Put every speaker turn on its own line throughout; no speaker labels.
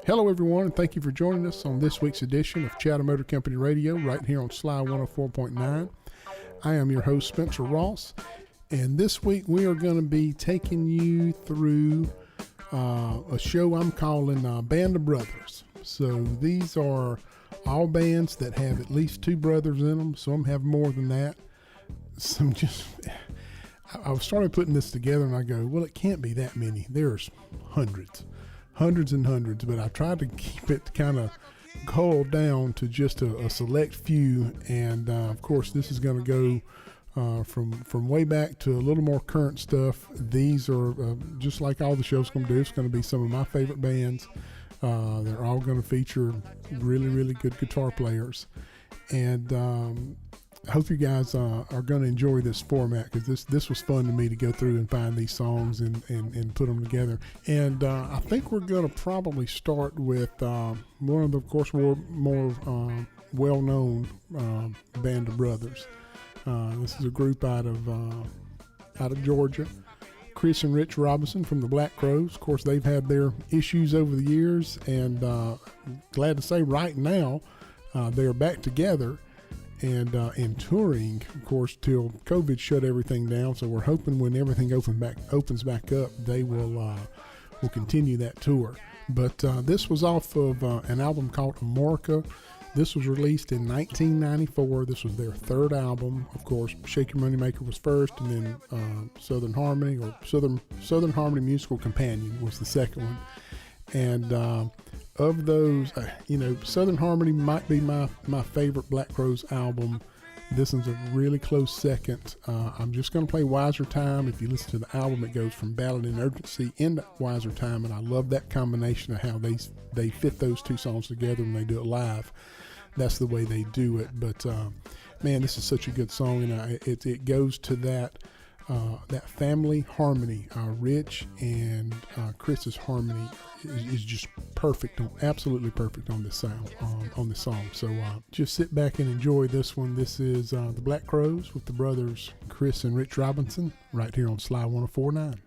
Hello, everyone, and thank you for joining us on this week's edition of Chatom Motor Company Radio right here on Sly 104.9. I am your host, Spencer Ross, and this week we are going to be taking you through a show I'm calling Band of Brothers. So these are all bands that have at least two brothers in them. Some have more than that. Some just... I started putting this together and I go, well, it can't be that many. There's hundreds and hundreds, but I tried to keep it kind of culled down to just a select few. And of course, this is going to go from way back to a little more current stuff. These are just like all the show's going to do. It's going to be some of my favorite bands. They're all going to feature really, really good guitar players. And I hope you guys are going to enjoy this format, because this was fun to me to go through and find these songs and put them together. And I think we're going to probably start with one of the, of course, more well-known Band of Brothers. This is a group out of Georgia. Chris and Rich Robinson from the Black Crowes. Of course, they've had their issues over the years, and glad to say right now they are back together. And touring, of course, till COVID shut everything down. So we're hoping when everything opens back up, they will continue that tour. But this was off of an album called America. This was released in 1994. This was their third album. Of course, Shake Your Money Maker was first, and then Southern Harmony, or Southern Harmony Musical Companion was the second one. And of those, Southern Harmony might be my favorite Black Crowes album. This is a really close second. I'm just going to play Wiser Time. If you listen to the album, it goes from Ballad and Urgency into Wiser Time, and I love that combination of how they fit those two songs together when they do it live. That's the way they do it. But man, this is such a good song, and it goes to that family harmony. Rich and Chris's harmony is just perfect, absolutely perfect on this sound, on this song. So just sit back and enjoy this one. This is the Black Crowes with the brothers Chris and Rich Robinson right here on Sly 104.9.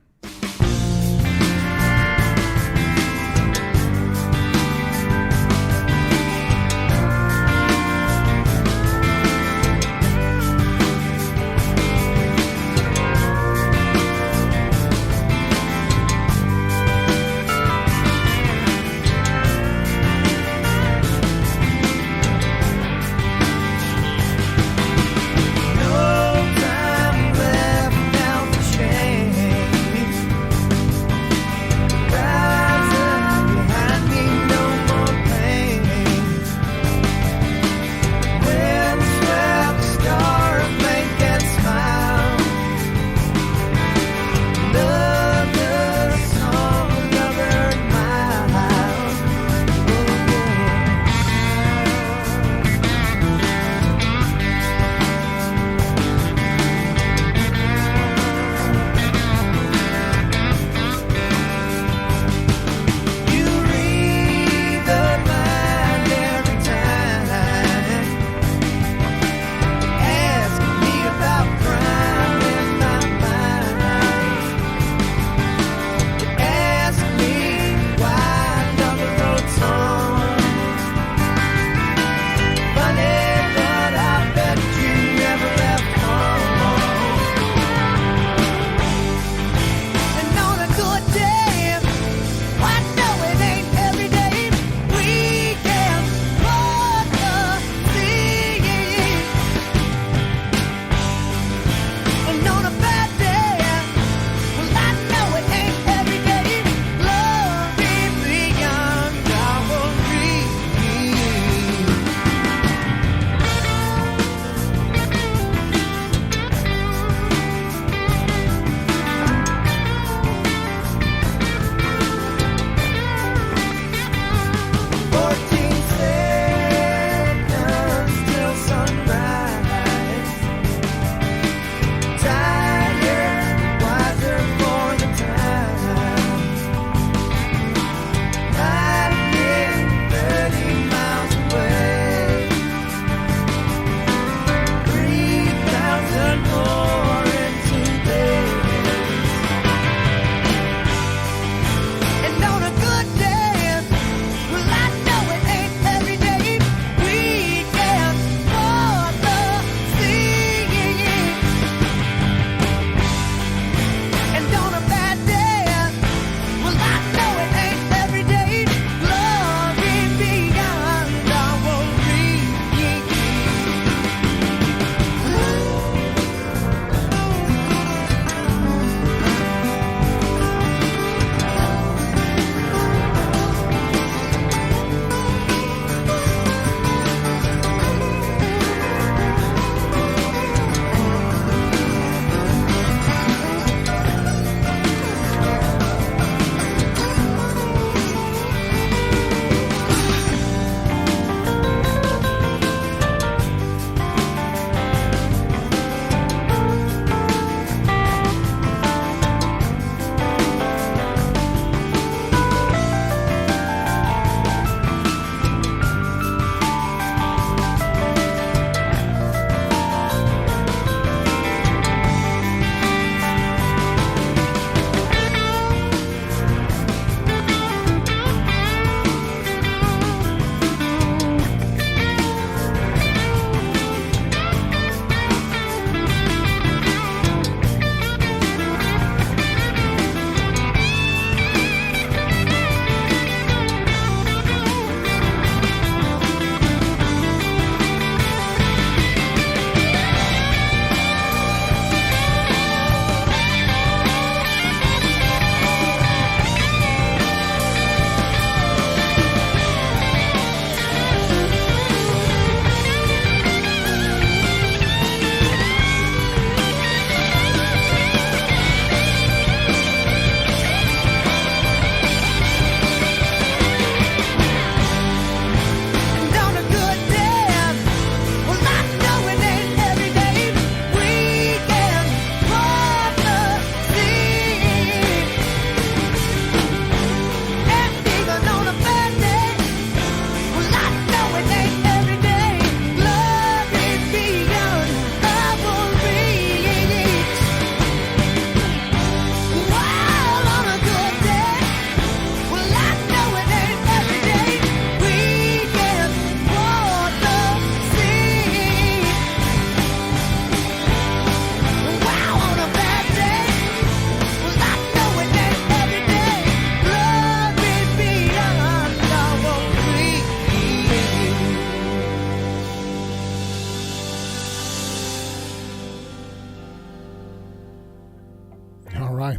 No time left now for change.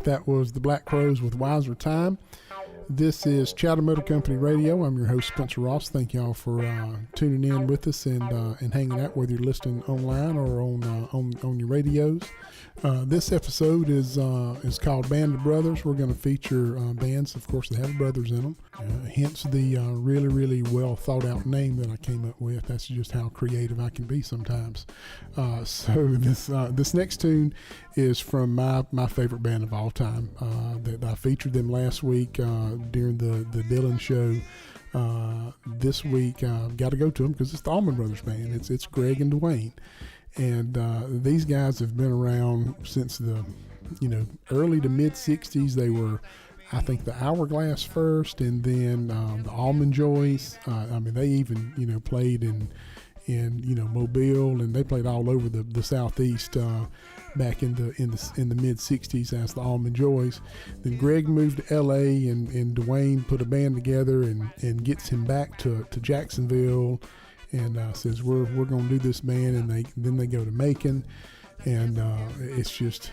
That was the Black Crowes with Wiser Time. This is Chatom Motor Company Radio. I'm your host, Spencer Ross. Thank y'all for tuning in with us and hanging out, whether you're listening online or on your radios. This episode is called Band of Brothers. We're going to feature bands, of course, that have brothers in them. Hence the really, really well thought out name that I came up with. That's just how creative I can be sometimes. So this next tune is from my favorite band of all time. That I featured them last week during the Dylan show. This week I've got to go to them because it's the Allman Brothers Band. It's Greg and Dwayne. And these guys have been around since the early to mid 60s. They were, I think, the Hourglass first, and then the Almond Joys. They even played in Mobile, and they played all over the Southeast back in the mid 60s as the Almond Joys. Then Greg moved to L.A. and Dwayne put a band together and gets him back to Jacksonville. And says we're going to do this band, and then they go to Macon, and it's just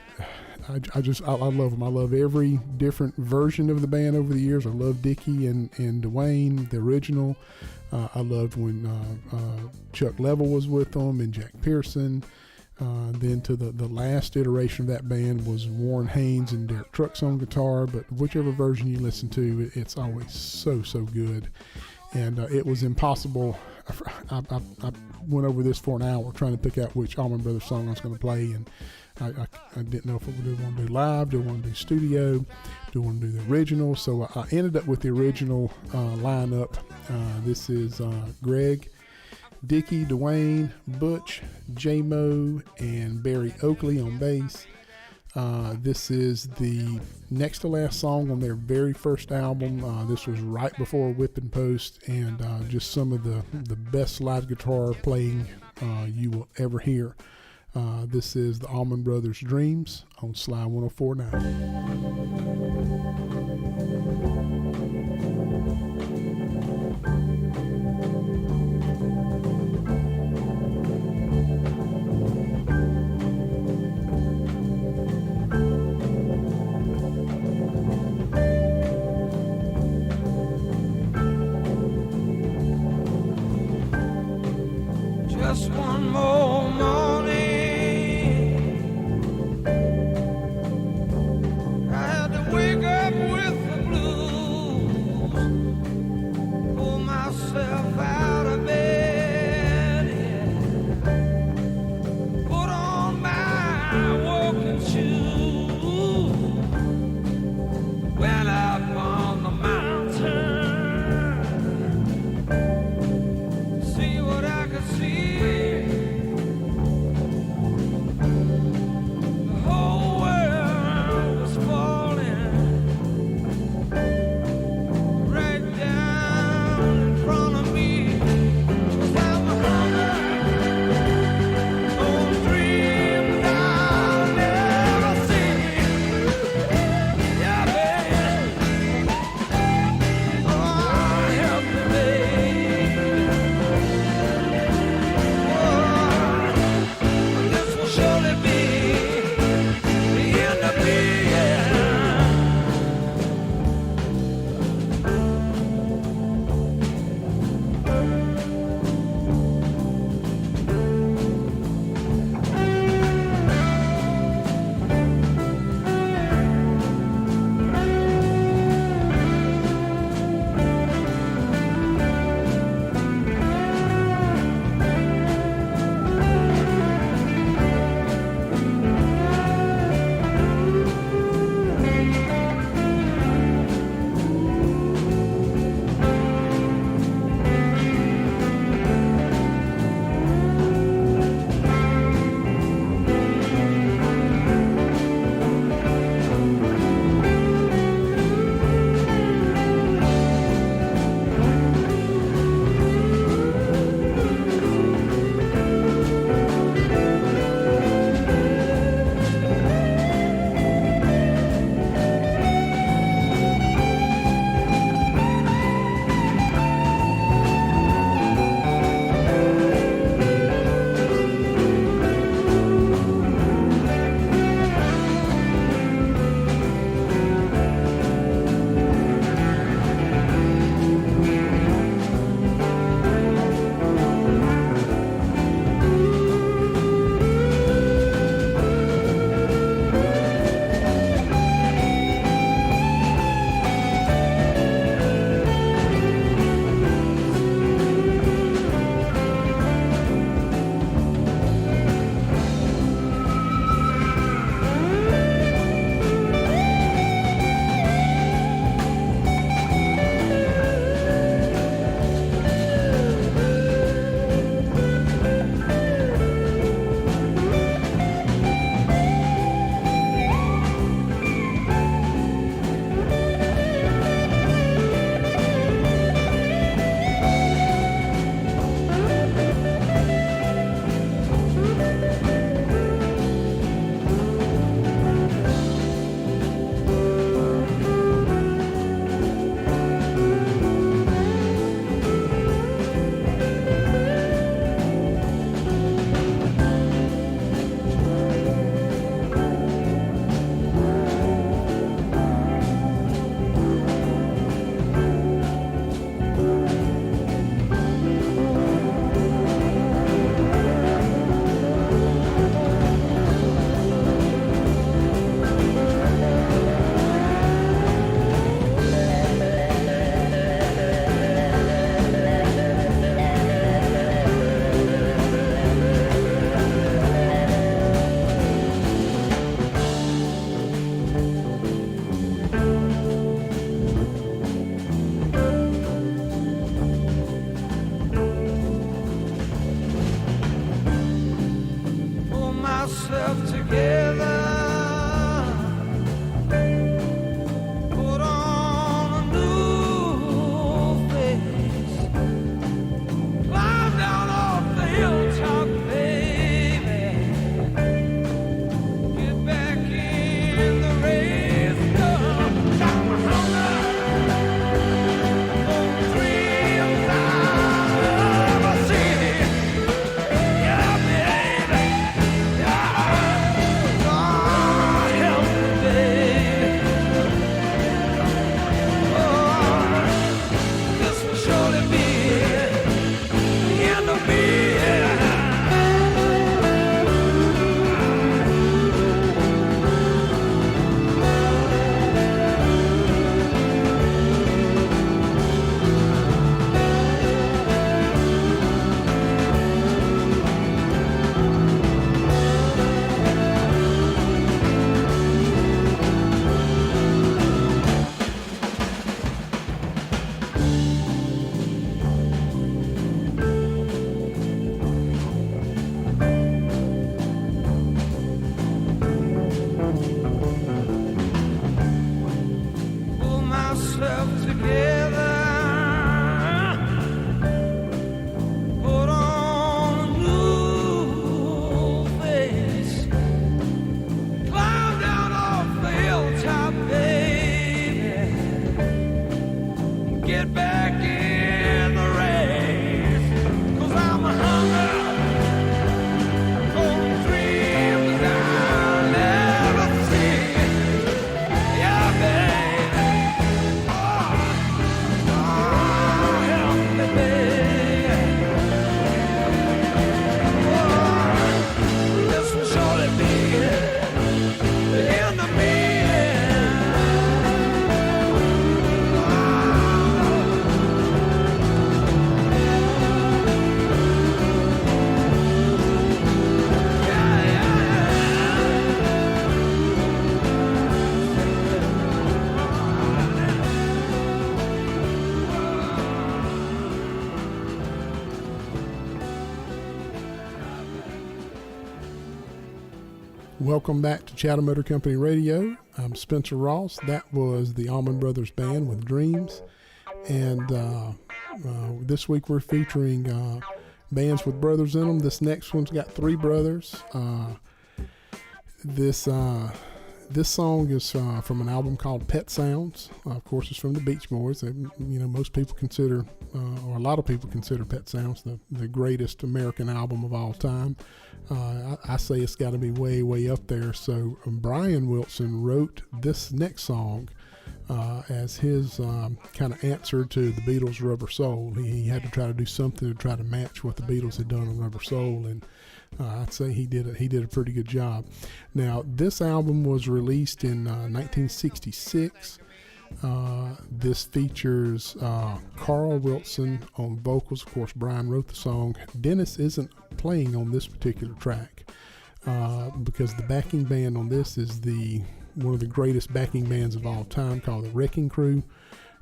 I love them. I love every different version of the band over the years. I love Dickie and Dwayne, the original. I loved when Chuck Level was with them and Jack Pearson. Then to the last iteration of that band was Warren Haynes and Derek Trucks on guitar. But whichever version you listen to, it's always so good. And it was impossible. I went over this for an hour trying to pick out which Allman Brothers song I was going to play, and I didn't know if I would want to do live, do I want to do studio, do I want to do the original. So I ended up with the original lineup. This is Greg, Dickie, Dwayne, Butch, J-Mo, and Barry Oakley on bass. This is the next to last song on their very first album. This was right before Whip and Post, and just some of the best slide guitar playing you will ever hear. This is the Allman Brothers' Dreams on Sly 104.9.
Just one more morning, I had to wake up with the blues. yourself together. Put on a new face. Climb down off the hilltop, baby. Get back in the race. 'Cause I'm a hunger.
Welcome back to Chatham Motor Company Radio. I'm Spencer Ross. That was the Allman Brothers Band with Dreams. And this week we're featuring bands with brothers in them. This next one's got three brothers. This song is from an album called Pet Sounds. Of course, it's from the Beach Boys. Most people consider, or a lot of people consider Pet Sounds the greatest American album of all time. I say it's got to be way, way up there. So Brian Wilson wrote this next song as his kind of answer to the Beatles' Rubber Soul. He had to try to do something to try to match what the Beatles had done on Rubber Soul, and I'd say he did a pretty good job. Now, this album was released in 1966. This features Carl Wilson on vocals. Of course, Brian wrote the song. Dennis isn't playing on this particular track because the backing band on this is one of the greatest backing bands of all time, called the Wrecking Crew.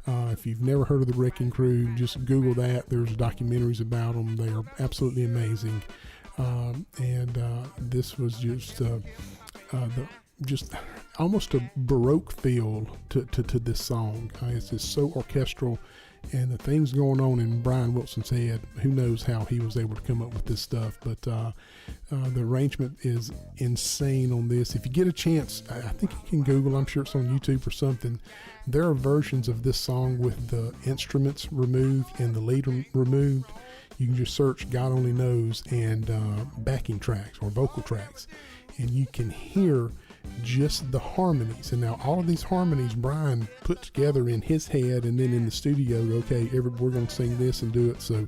If you've never heard of the Wrecking Crew, just Google that. There's documentaries about them. They are absolutely amazing. This was just almost a Baroque feel to this song. It's just so orchestral, and the things going on in Brian Wilson's head, who knows how he was able to come up with this stuff. But the arrangement is insane on this. If you get a chance, I think you can Google, I'm sure it's on YouTube or something. There are versions of this song with the instruments removed and the lead removed. You can just search God Only Knows and backing tracks or vocal tracks, and you can hear just the harmonies. And now all of these harmonies Brian put together in his head, and then in the studio, we're going to sing this and do it. So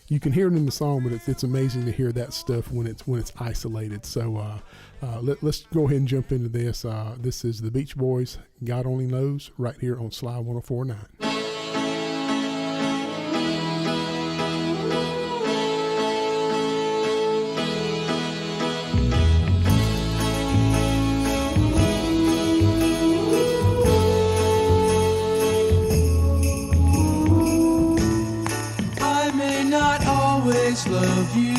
you can hear it in the song, but it's amazing to hear that stuff when it's isolated. So let's go ahead and jump into this. This is the Beach Boys, God Only Knows, right here on Sly 104.9.
Love you,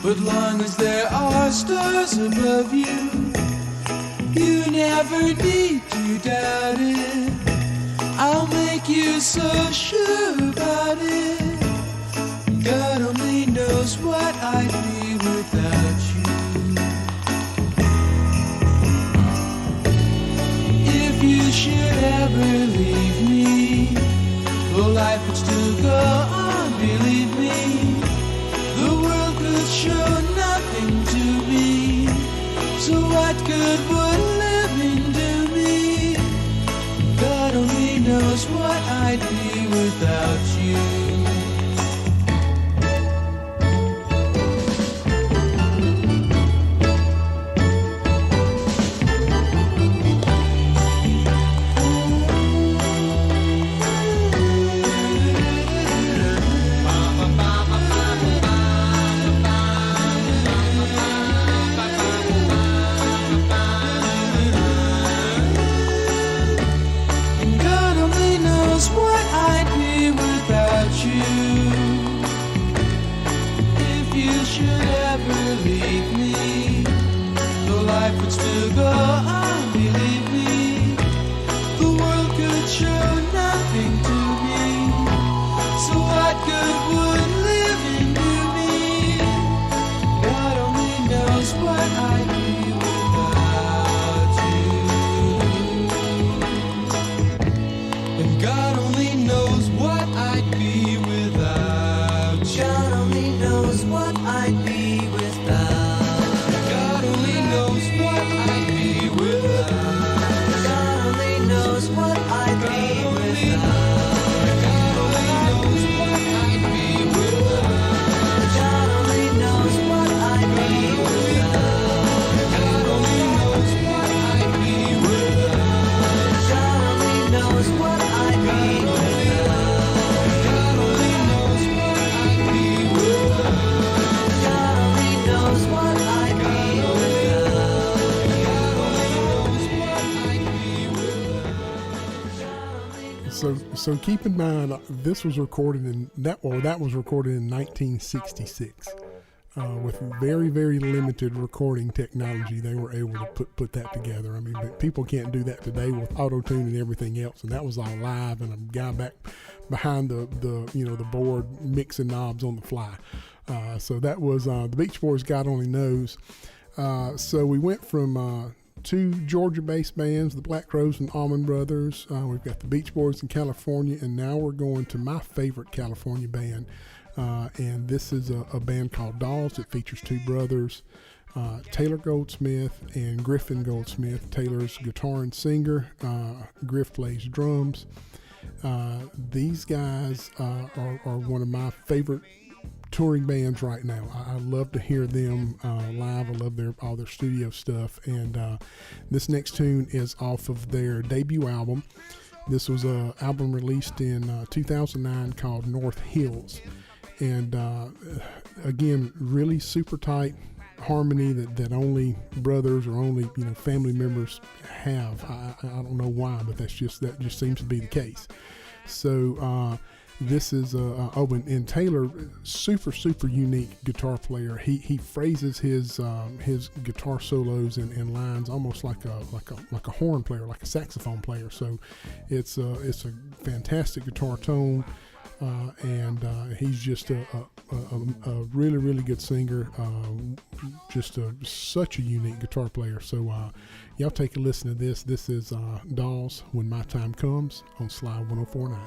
but long as there are stars above you, you never need to doubt it. I'll make you so sure about it. God only knows what I'd be without you. If you should ever leave me, well, life would still go on, believe me. The world could show nothing to me, so what good would living do me? God only knows what I'd be without you. Would still go on, believe me. The world could show
So keep in mind, this was recorded that was recorded in 1966. With very, very limited recording technology, they were able to put that together. I mean, but people can't do that today with auto-tune and everything else. And that was all live, and a guy back behind the board mixing knobs on the fly. So that was the Beach Boys, God Only Knows. So we went from two Georgia-based bands, the Black Crowes and Allman Brothers. We've got the Beach Boys in California, and now we're going to my favorite California band. And this is a band called Dolls. It features two brothers, Taylor Goldsmith and Griffin Goldsmith. Taylor's guitar and singer. Griff plays drums. These guys are one of my favorite touring bands right now. I love to hear them live. I love all their studio stuff. And this next tune is off of their debut album. This was an album released in 2009 called North Hills. And again, really super tight harmony that only brothers or only family members have. I don't know why, but that just seems to be the case. So this is and Taylor, super unique guitar player. He phrases his guitar solos and lines almost like a horn player, like a saxophone player. So it's a fantastic guitar tone. And he's just a really good singer, such a unique guitar player. So y'all take a listen to this. This is Dolls, When My Time Comes, on Slide 104.9.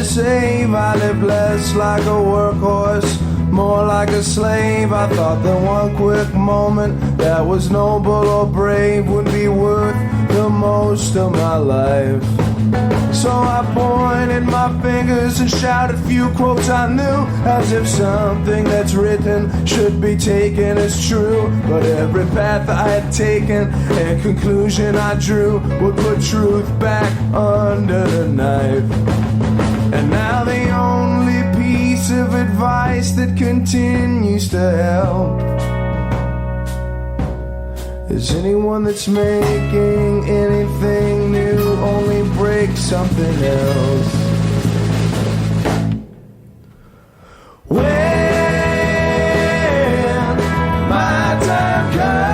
Save, I lived less like a workhorse, more like a slave. I thought that one quick moment that was noble or brave would be worth the most of my life. So I pointed my fingers and shouted a few quotes I knew, as if something that's written should be taken as true. But every path I had taken and conclusion I drew would put truth back under the knife. And now the only piece of advice that continues to help is anyone that's making anything new only breaks something else. When my time comes,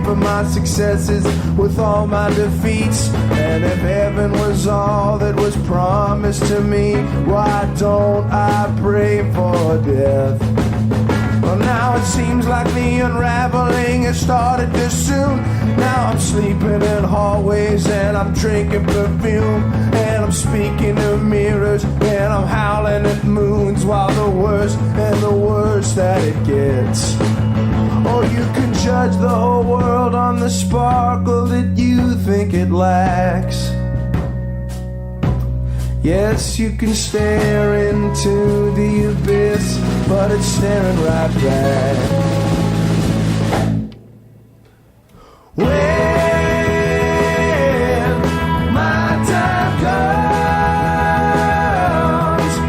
for my successes with all my defeats. And if heaven was all that was promised to me, why don't I pray for death? Well, now it seems like the unraveling has started too soon. Now I'm sleeping in hallways and I'm drinking perfume, and I'm speaking to mirrors and I'm howling at moons, while the worse and the worse that it gets. Or you can judge the whole world on the sparkle that you think it lacks. Yes, you can stare into the abyss, but it's staring right back. When my time comes, when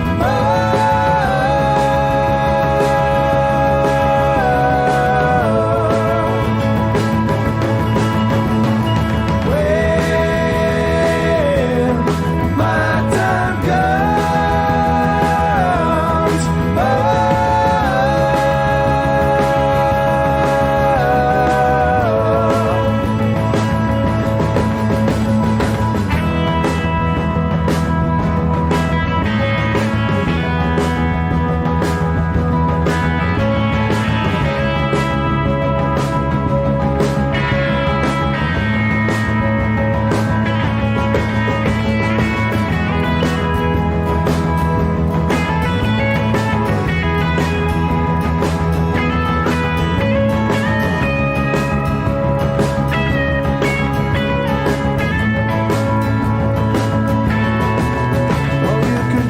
my time comes,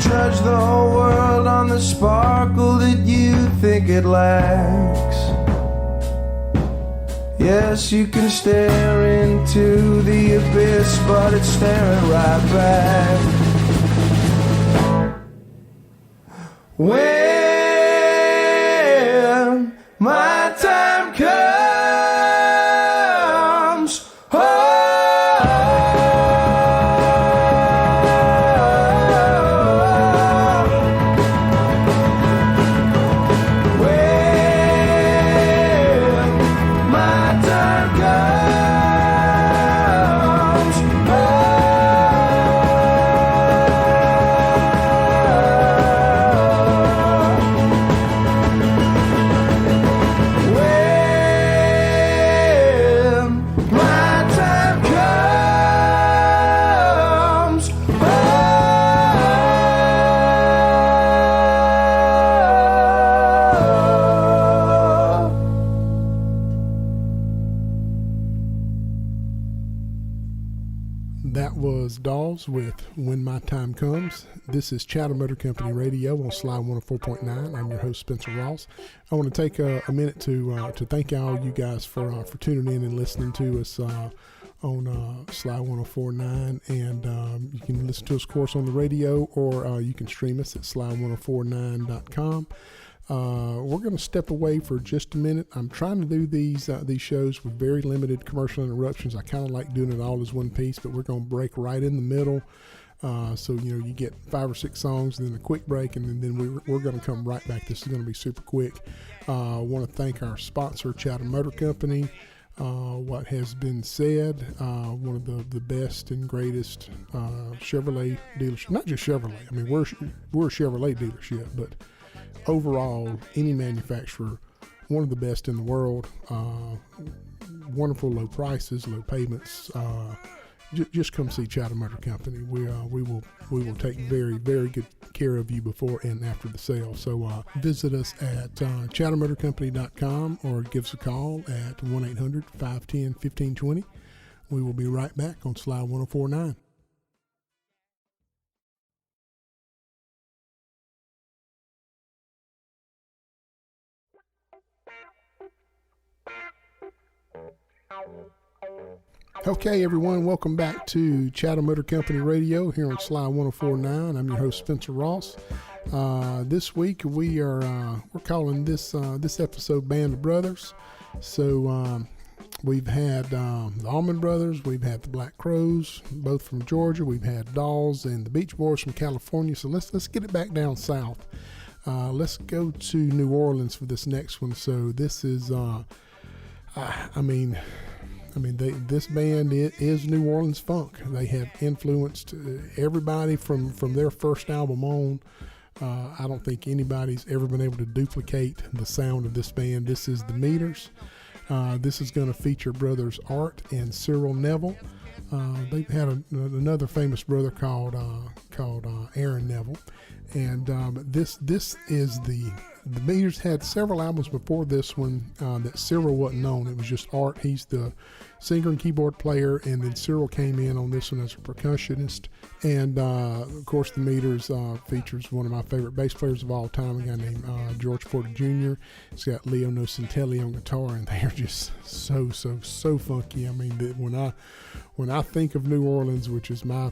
judge the whole world on the sparkle that you think it lacks. Yes, you can stare into the abyss, but it's staring right back. When my time comes,
That was Dawes with When My Time Comes. This is Chatom Motor Company Radio on Sly 104.9. I'm your host, Spencer Ross. I want to take a minute to thank all you guys for tuning in and listening to us on Sly 104.9. And you can listen to us, of course, on the radio, or you can stream us at sly1049.com. We're going to step away for just a minute. I'm trying to do these shows with very limited commercial interruptions. I kind of like doing it all as one piece, but we're going to break right in the middle. So, you get 5 or 6 songs, and then a quick break, and then we're going to come right back. This is going to be super quick. I want to thank our sponsor, Chatom Motor Company. What has been said, one of the best and greatest Chevrolet dealership. Not just Chevrolet. I mean, we're a Chevrolet dealership, but overall, any manufacturer, one of the best in the world. Wonderful low prices, low payments. Just come see Chatom Motor Company. We will take very, very good care of you before and after the sale. So visit us at chatommotorcompany.com or give us a call at 1-800-510-1520. We will be right back on Sly 104.9. Okay, everyone, welcome back to Chatom Motor Company Radio here on Sly 104.9. I'm your host, Spencer Ross. This week we're calling this episode Band of Brothers. So we've had the Allman Brothers, we've had the Black Crowes, both from Georgia. We've had Dawes and the Beach Boys from California. So let's get it back down south. Let's go to New Orleans for this next one. So this is this band is New Orleans funk. They have influenced everybody from their first album on. I don't think anybody's ever been able to duplicate the sound of this band. This is the Meters. This is going to feature brothers Art and Cyril Neville. They had another famous brother called Aaron Neville, and this is the Meters had several albums before this one that Cyril wasn't on. It was just Art. He's the singer and keyboard player, and then Cyril came in on this one as a percussionist. And of course, the Meters features one of my favorite bass players of all time, a guy named George Porter Jr. It's got Leo Nocentelli on guitar, and they're just so funky. I mean, when I think of New Orleans, which is my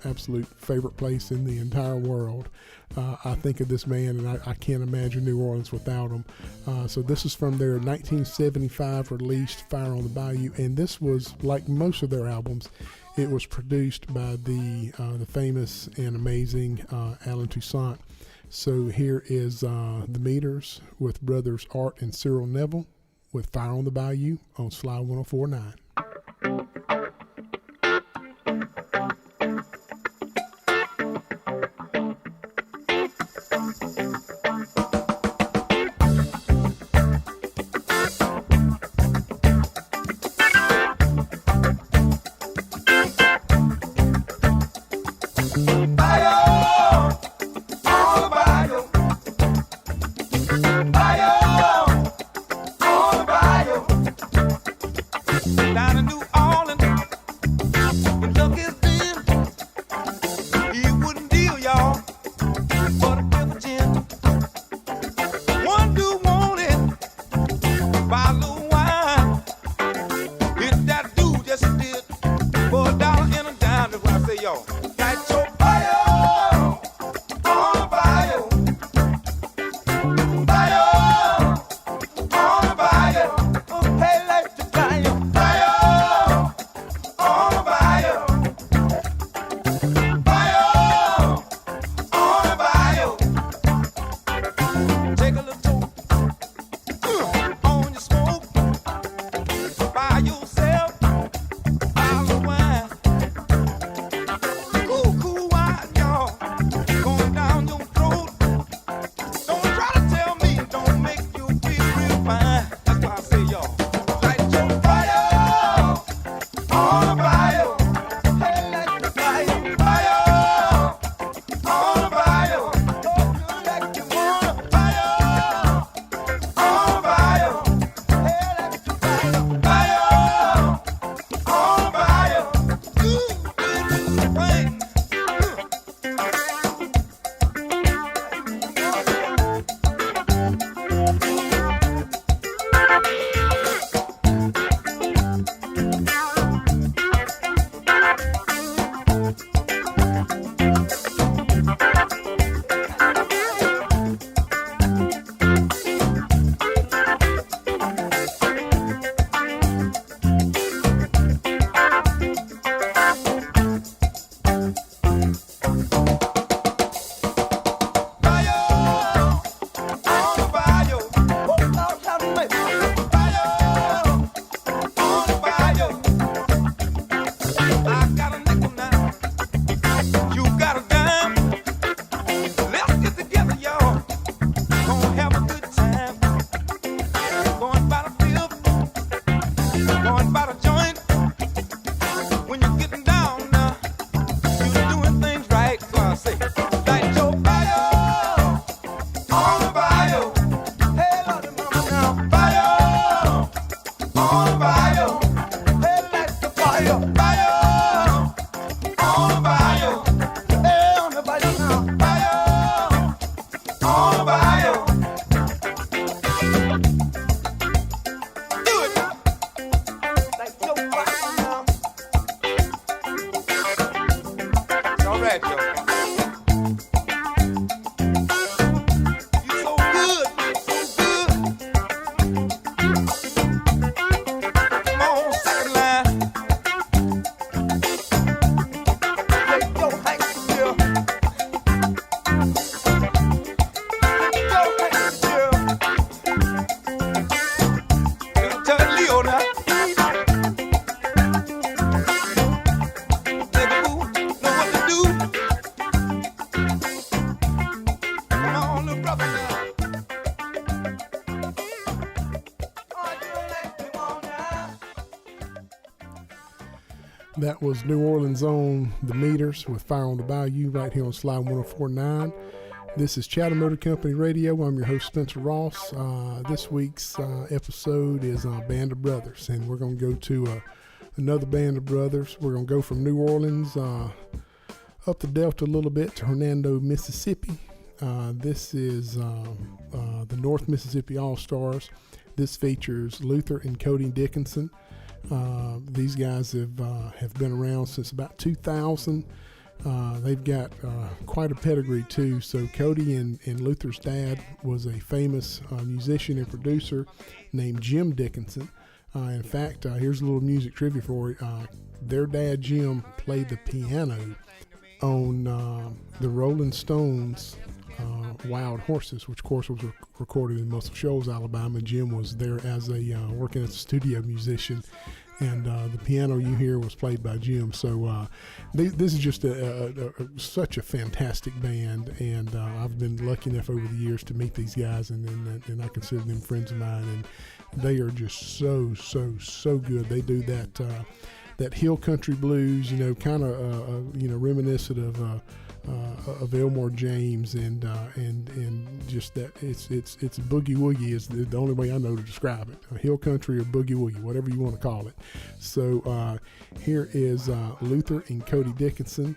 absolute favorite place in the entire world, I think of this band, and I can't imagine New Orleans without them. So this is from their 1975 released Fire on the Bayou, and this was, like most of their albums, it was produced by the famous and amazing Alan Toussaint. So here is the Meters with brothers Art and Cyril Neville with Fire on the Bayou on Sly 104.9. That was New Orleans' own The Meters with Fire on the Bayou right here on Slide 104.9. This is Chatom Motor Company Radio. I'm your host, Spencer Ross. This week's episode is Band of Brothers, and we're going to go to another Band of Brothers. We're going to go from New Orleans up the Delta a little bit to Hernando, Mississippi. This is the North Mississippi All-Stars. This features Luther and Cody Dickinson. These guys have been around since about 2000. They've got quite a pedigree too. So Cody and Luther's dad was a famous musician and producer named Jim Dickinson. In fact, here's a little music trivia for you. Their dad Jim played the piano on the Rolling Stones' Wild Horses, which of course was recorded in Muscle Shoals, Alabama. Jim was there as a working as a studio musician, and the piano you hear was played by Jim. So this is just such a fantastic band, and I've been lucky enough over the years to meet these guys, and I consider them friends of mine, and they are just so good. They do that hill country blues, kind of reminiscent of Elmore James, and just that it's boogie woogie is the only way I know to describe it. Hill country or boogie woogie, whatever you want to call it. So here is Luther and Cody Dickinson,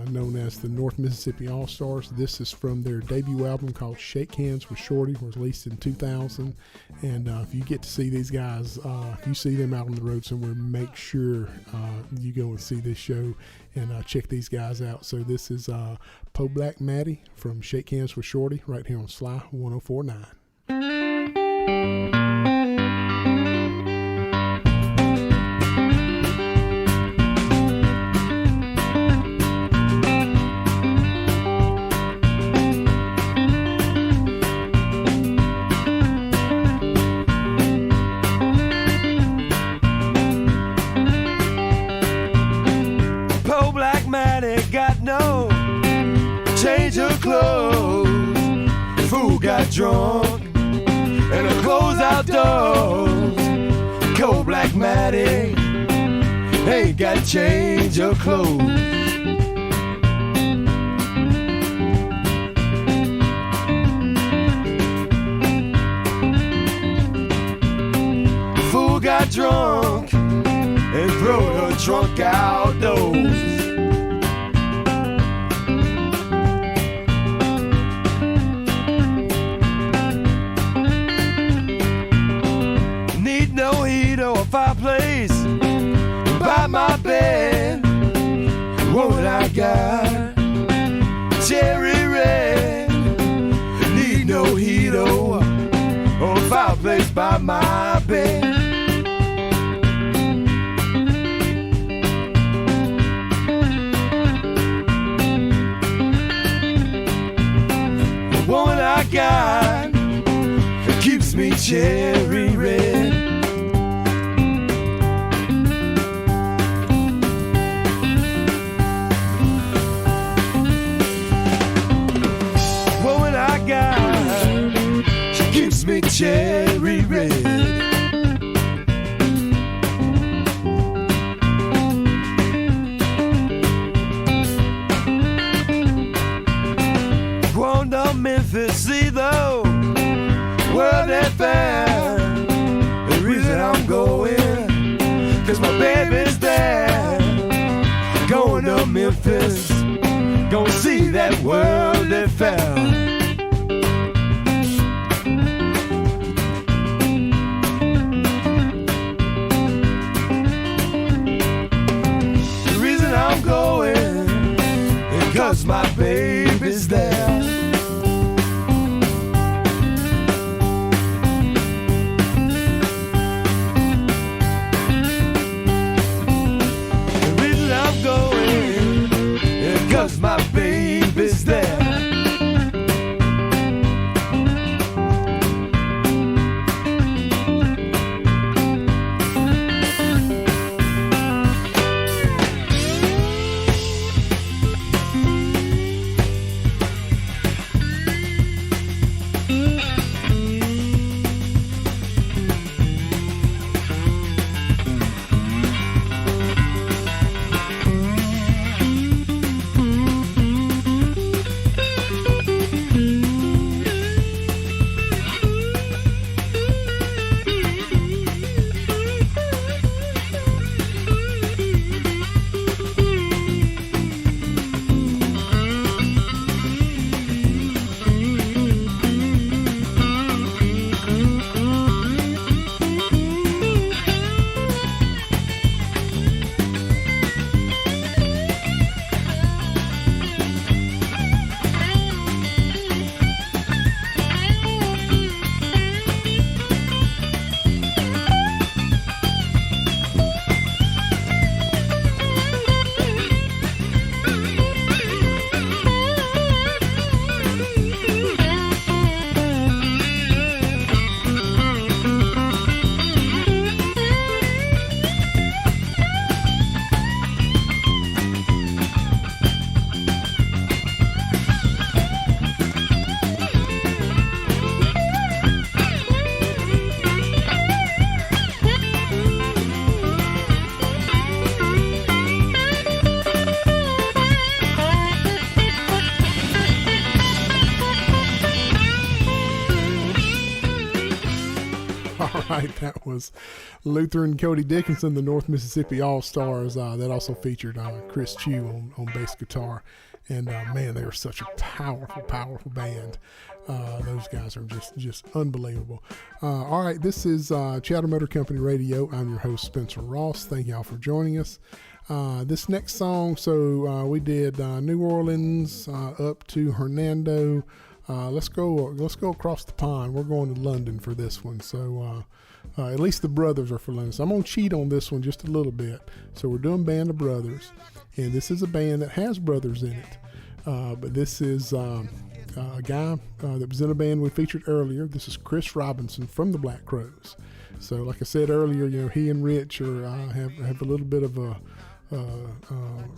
known as the North Mississippi All-Stars. This is from their debut album called Shake Hands with Shorty, was released in 2000. And if you get to see these guys, if you see them out on the road somewhere, make sure you go and see this show and check these guys out. So this is Po Black Matty from Shake Hands with Shorty right here on Sly 104.9.
Change her clothes, fool got drunk, and her clothes outdoors. Cold black Matty ain't got change her clothes. Fool got drunk and throwed her trunk outdoors. Fireplace by my bed. What I got, cherry red. Need no heater or fireplace by my bed. The woman I got keeps me cherry red. Me cherry red. Going to Memphis, see the World at Fair. The reason I'm going, 'cause my baby's there. Going to Memphis, gonna see that World at Fair. Cause my baby's there. The reason I'm going is cause my baby's there.
right. That was Luther and Cody Dickinson, the North Mississippi All-Stars. That also featured Chris Chew on bass guitar. And man, they are such a powerful, powerful band. Those guys are just unbelievable. All right, this is Chatom Motor Company Radio. I'm your host, Spencer Ross. Thank y'all for joining us. This next song, so we did New Orleans up to Hernando. Let's go across the pond. We're going to London for this one. So at least the brothers are for London. So I'm going to cheat on this one just a little bit. So we're doing Band of Brothers. And this is a band that has brothers in it. But this is a guy that was in a band we featured earlier. This is Chris Robinson from the Black Crowes. So like I said earlier, he and Rich are have a little bit of a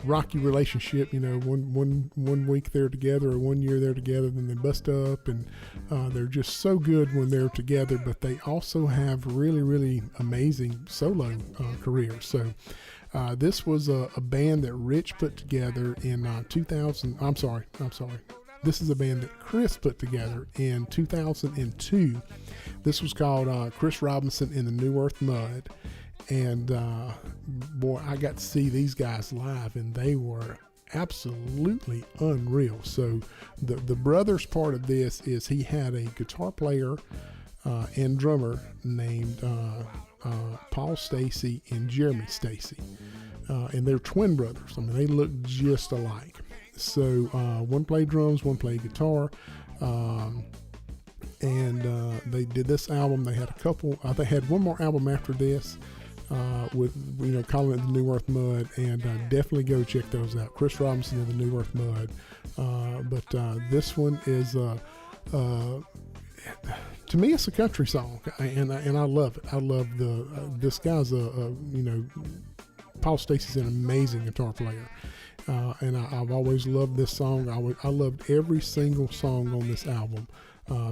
rocky relationship. One week they're together, or 1 year they're together, then they bust up, and they're just so good when they're together. But they also have really, really amazing solo careers. So this was a band that Rich put together in 2000. I'm sorry. This is a band that Chris put together in 2002. This was called Chris Robinson and the New Earth Mud. And boy, I got to see these guys live, and they were absolutely unreal. So the brothers part of this is he had a guitar player and drummer named Paul Stacy and Jeremy Stacy, and they're twin brothers. I mean, they look just alike. So one played drums, one played guitar, and they did this album. They had a couple. They had one more album after this, with calling it the New Earth Mud, and definitely go check those out. Chris Robinson and the New Earth Mud. But this one is. To me, it's a country song, and I love it. I love this guy's Paul Stacy's an amazing guitar player, and I've always loved this song. I loved every single song on this album,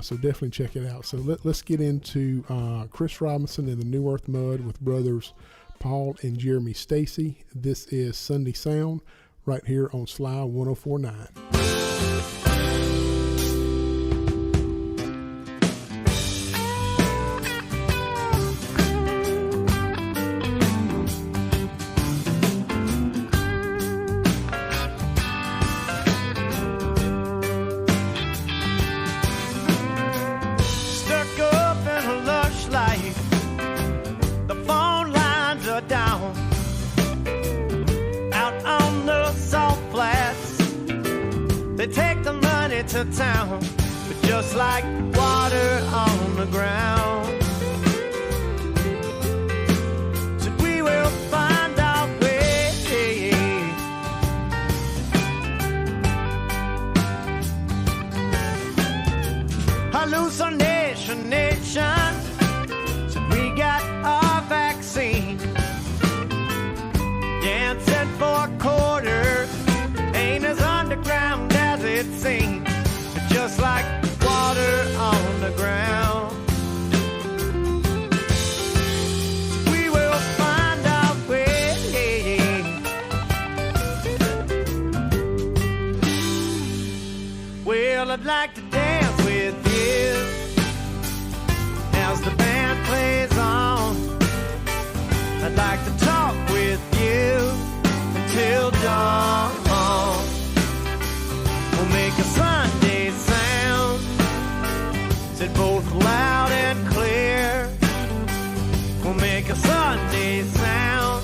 so definitely check it out. So let's get into Chris Robinson and the New Earth Mud with brothers Paul and Jeremy Stacy. This is Sunday Sound right here on Sly 104.9.
To town, but just like water on the ground. So we will find our way. Hallucination nation. So we got our vaccine. Dancing for quarters ain't as underground as it seems. Just like water on the ground. We will find our way. Well, I'd like to dance with you as the band plays on. I'd like to talk with you until dawn. We'll make a Sunday sound, said both loud and clear. We'll make a Sunday sound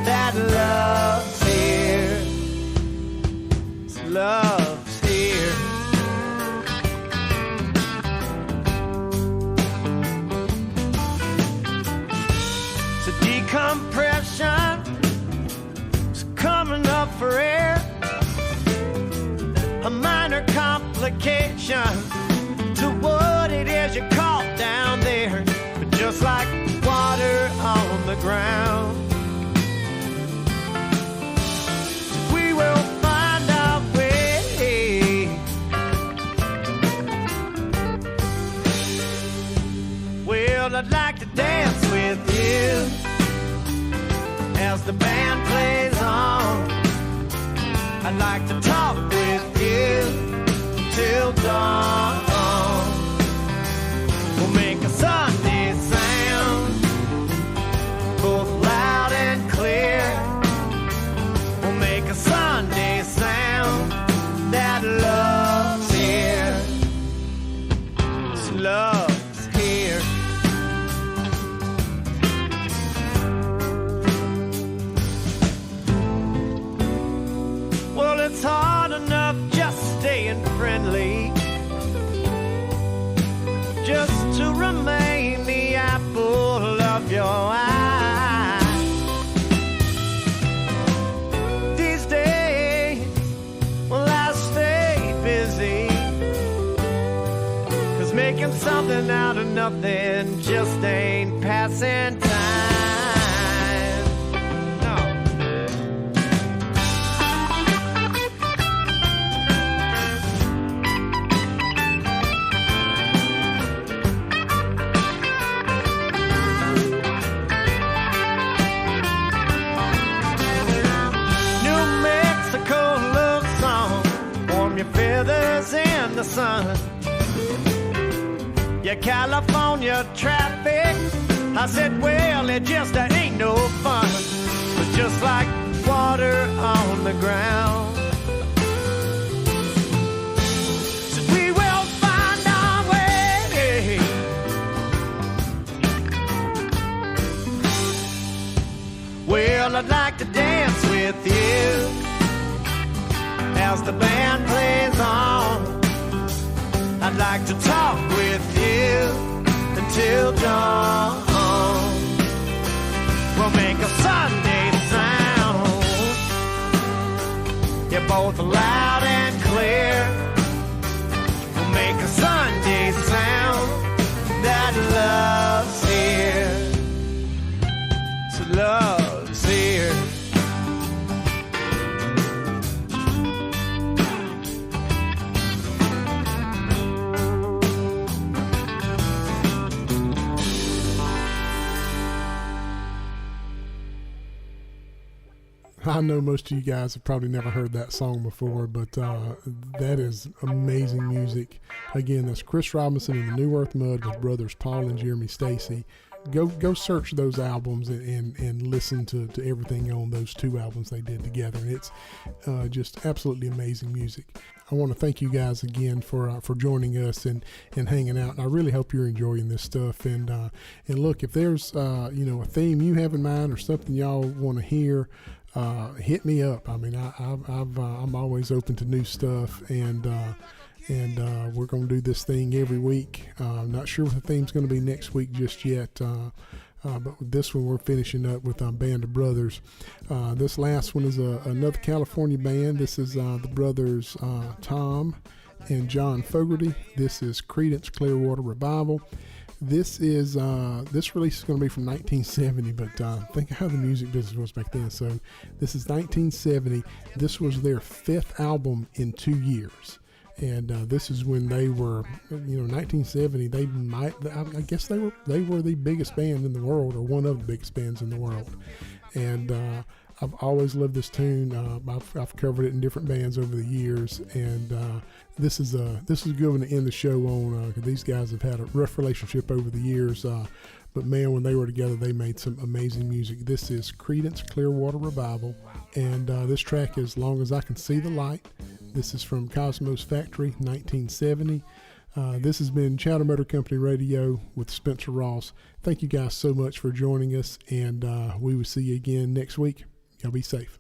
that love's here. Love's here. So decompression is coming up for air. A minor complication to what it is you caught down there, but just like water on the ground. We will find our way. Well, I'd like to dance with you as the band plays on. I'd like to talk with you till dawn. We'll make a Sunday sound, making something out of nothing just ain't passing time. No. New Mexico love song, warm your feathers in the sun. Your California traffic, I said, well, it just ain't no fun. It's just like water on the ground. So we will find our way. Well, I'd like to dance with you as the band plays on. I'd like to talk with you until dawn. We'll make a Sunday sound. You're both loud and clear. We'll make a Sunday sound that love's here. So love's here.
I know most of you guys have probably never heard that song before, but that is amazing music. Again, that's Chris Robinson and the New Earth Mud with brothers Paul and Jeremy Stacy. Go search those albums and listen to everything on those two albums they did together. And it's just absolutely amazing music. I want to thank you guys again for joining us and hanging out. And I really hope you're enjoying this stuff. And look, if there's a theme you have in mind or something y'all want to hear, hit me up. I mean, I'm always open to new stuff, and we're going to do this thing every week. I'm not sure what the theme's going to be next week just yet, but with this one we're finishing up with Band of Brothers. This last one is another California band. This is the brothers Tom and John Fogerty. This is Creedence Clearwater Revival. This release is going to be from 1970, but think how the music business was back then. So this is 1970. This was their fifth album in 2 years. And this is when they were, 1970. I guess they were the biggest band in the world, or one of the biggest bands in the world. And I've always loved this tune. I've covered it in different bands over the years, and this is a good one to end the show on. These guys have had a rough relationship over the years, but man, when they were together, they made some amazing music. This is Creedence Clearwater Revival, and this track is Long As I Can See the Light. This is from Cosmos Factory, 1970. This has been Chatom Motor Company Radio with Spencer Ross. Thank you guys so much for joining us, and we will see you again next week. Y'all be safe.